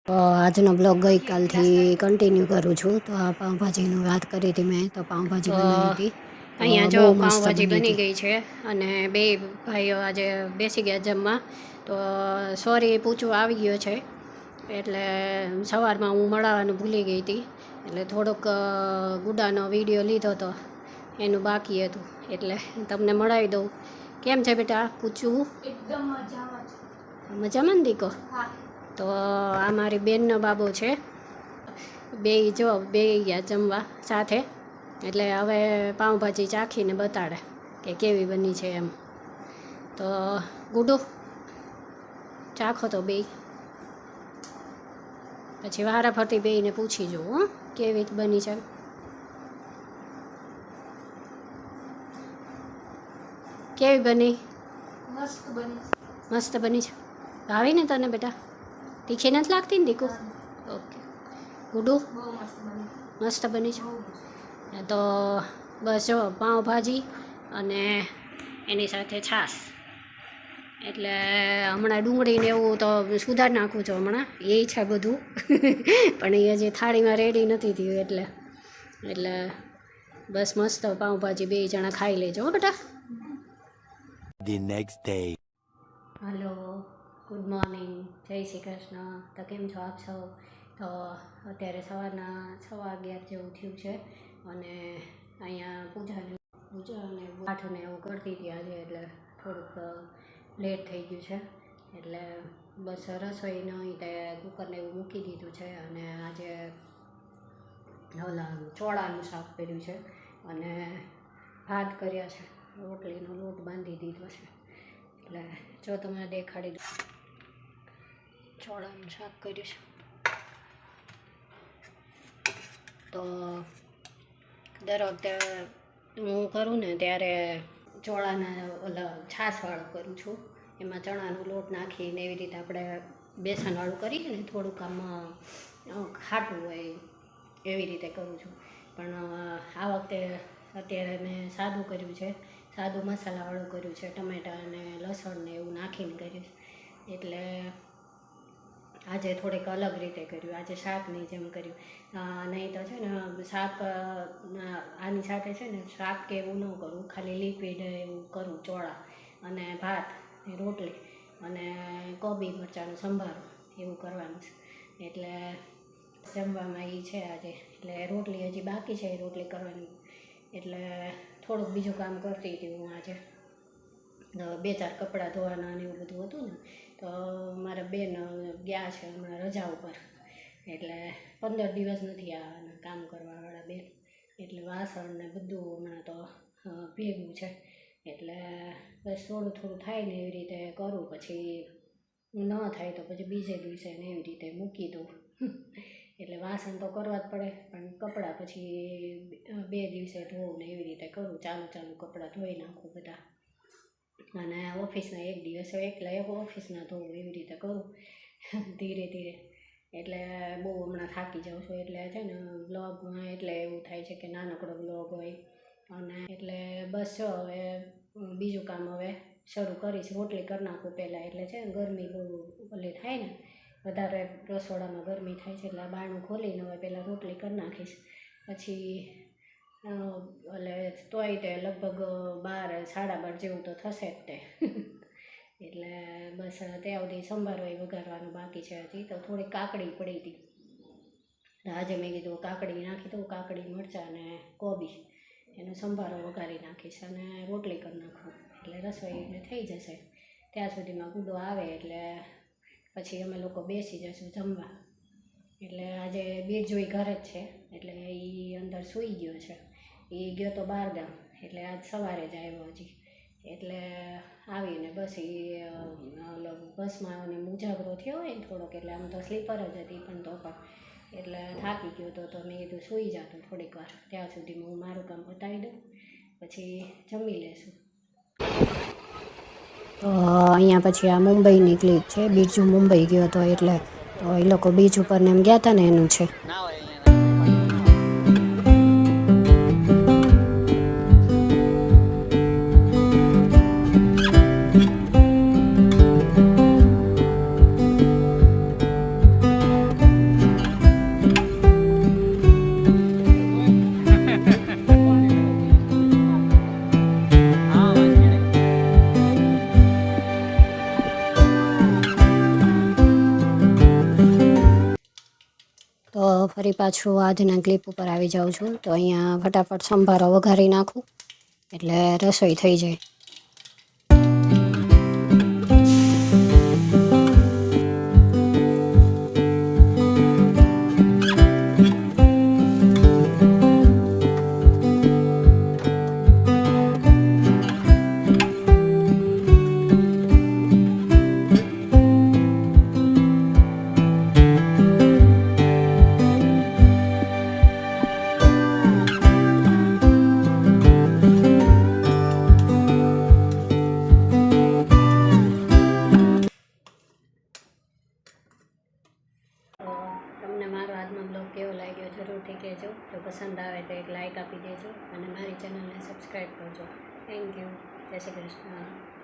આજનો બ્લોગ ગઈકાલથી કન્ટિન્યુ કરું છું. તો આ પાઉંભાજીની વાત કરી હતી મેં, તો પાઉંભાજી બનાવી હતી. તો અહીંયા જો બહુ મસ્ત પાઉંભાજી બની બની હતી. ગઈ છે અને બે ભાઈઓ આજે બેસી ગયા જમવા. તો સોરી પૂછવું આવી ગયો છે, એટલે સવારમાં હું મળવાનું ભૂલી ગઈ હતી, એટલે થોડોક ગુડાનો વિડીયો લીધો હતો, એનું બાકી હતું, એટલે તમને મળાવી દઉં. કેમ છે બેટા પૂછવું? એકદમ મજામાં છે. મજામાં ને દીકો? હા. તો આ મારી બેનનો બાબો છે, બે ગયા જમવા સાથે, એટલે હવે પાઉંભાજી ચાખીને બતાડે કે કેવી બની છે એમ. તો ગુડુ ચાખો તો બે, પછી વારા ફરતી બેયને પૂછી જુઓ હો કેવી બની છે. કેવી બની? મસ્ત બની. મસ્ત બની છે. ભાવી ને તને બેટા? તીખી નથી લાગતી ને દીકુ? ઓકે. ગુડુ બહુ મસ્ત બની. મસ્ત બની છે. તો બસ જો પાઉંભાજી અને એની સાથે છાશ, એટલે હમણાં ડુંગળીને એવું તો સુધારી નાખું છું હમણાં, એ છે બધું પણ એ હજી થાળીમાં રેડી નથી થયું, એટલે બસ મસ્ત પાઉંભાજી બે જણા ખાઈ લેજો હો બેટા. The next day. Hello, good morning, જય શ્રી કૃષ્ણ. તો કેમ છો આપ સૌ? તો અત્યારે સવારના 11:15 જેવું થયું છે અને અહીંયા પૂજા અને પાઠને એવું કરતી હતી આજે, એટલે થોડુંક લેટ થઈ ગયું છે, એટલે બસ રસોઈનું તે કુકરને એવું મૂકી દીધું છે અને આજે ઓલા ચોળાનું શાક કર્યું છે અને ભાત કર્યા છે, રોટલીનો લોટ બાંધી દીધો છે. એટલે જો તમને દેખાડી દઉં, ચોળાનું શાક કર્યું છે. તો દર વખતે હું કરું ને ત્યારે ચોળાના ઓલા છાશવાળું કરું છું, એમાં ચણાનો લોટ નાખીને એવી રીતે આપણે બેસનવાળું કરીએ ને, થોડુંક આમ ખાટું હોય એવી રીતે કરું છું. પણ આ વખતે અત્યારે મેં સાદું કર્યું છે, સાદું મસાલાવાળું કર્યું છે, ટમેટાં અને લસણ ને એવું નાખીને કર્યું છે, એટલે આજે થોડીક અલગ રીતે કર્યું, આજે શાકની જેમ કર્યું. નહીં તો છે ને શાક આની સાથે છે ને શાક કે એવું ન કરું, ખાલી લિક્વિડ એવું કરું, ચોળા અને ભાત રોટલી અને કોબી મરચાંનો સંભારો એવું કરવાનું છે. એટલે જમવામાં એ છે આજે, એટલે રોટલી હજી બાકી છે, રોટલી કરવાની, એટલે થોડુંક બીજું કામ કરતી હતી હું આજે. 2-4 કપડાં ધોવાના અને એવું બધું હતું ને, તો મારા બેન ગયા છે હમણાં રજા ઉપર, એટલે 15 દિવસ નથી આવવાના કામ કરવાવાળા બેન, એટલે વાસણ ને બધું હમણાં તો ભેગું છે, એટલે બસ થોડું થાય ને એવી રીતે કરું, પછી ન થાય તો પછી બીજે દિવસે ને એવી રીતે મૂકી દઉં. એટલે વાસણ તો કરવા જ પડે, પણ કપડાં પછી 2 દિવસે ધોવું ને એવી રીતે કરું, ચાલુ કપડાં ધોઈ નાખું બધા, અને ઓફિસના એક દિવસે એક ઓફિસના ધોવું, એવી રીતે કરું ધીરે. એટલે બહુ હમણાં થાકી જાઉં છું, એટલે છે ને બ્લોગમાં એટલે એવું થાય છે કે નાનકડો બ્લોગ હોય, અને એટલે બસ જો હવે બીજું કામ હવે શરૂ કરીશ. રોટલી કરી નાખું પહેલાં, એટલે છે ને ગરમી બહુ ઓલી થાય ને, વધારે રસોડામાં ગરમી થાય છે, એટલે આ બારણું ખોલીને હવે પહેલાં રોટલી કરી નાખીશ, પછી તોય તે લગભગ 12-12:30 જેવું તો થશે જ તે. એટલે બસ ત્યાં સુધી સંભારો વઘારવાનું બાકી છે હજી, તો થોડી કાકડી પડી હતી, આજે મેં કીધું કાકડી નાખી દઉં, કાકડી મરચાં અને કોબી, એનો સંભારો વઘારી નાખીશ અને રોટલી કરી નાખું, એટલે રસોઈને થઈ જશે. ત્યાં સુધીમાં ગુડો આવે એટલે પછી અમે લોકો બેસી જશું જમવા. એટલે આજે બીરજોઈ ઘરે જ છે, એટલે એ અંદર સૂઈ ગયો છે, એ ગયો તો બહારગામ, એટલે આજ સવારે જ આવ્યો હજી, એટલે આવીને બસ એ બસમાં અને ઉજાગરો થયો હોય ને થોડોક, એટલે આમ તો સ્લીપર જ હતી પણ તો પણ, એટલે થાકી ગયો તો મેં કીધું સૂઈ જતો થોડીક વાર, ત્યાં સુધીમાં હું મારું કામ પતાવી દઉં, પછી જમી લેશું. તો અહીંયા પછી આ મુંબઈની ક્લિપ છે, બીજુ મુંબઈ ગયો હતો, એટલે તો એ લોકો બીચ ઉપર ને એમ ગયા હતા ને એનું છે. ફરી પાછું આજના ક્લિપ ઉપર આવી જાઉં છું. તો અહીંયા ફટાફટ સંભારો વઘારી નાખું એટલે રસોઈ થઈ જાય. તો તમને મારો આજનો બ્લોગ કેવો લાગ્યો જરૂરથી કહેજો. જો પસંદ આવે તો એક લાઇક આપી દેજો અને મારી ચેનલને સબસ્ક્રાઈબ કરજો. Thank you. જય શ્રી કૃષ્ણ.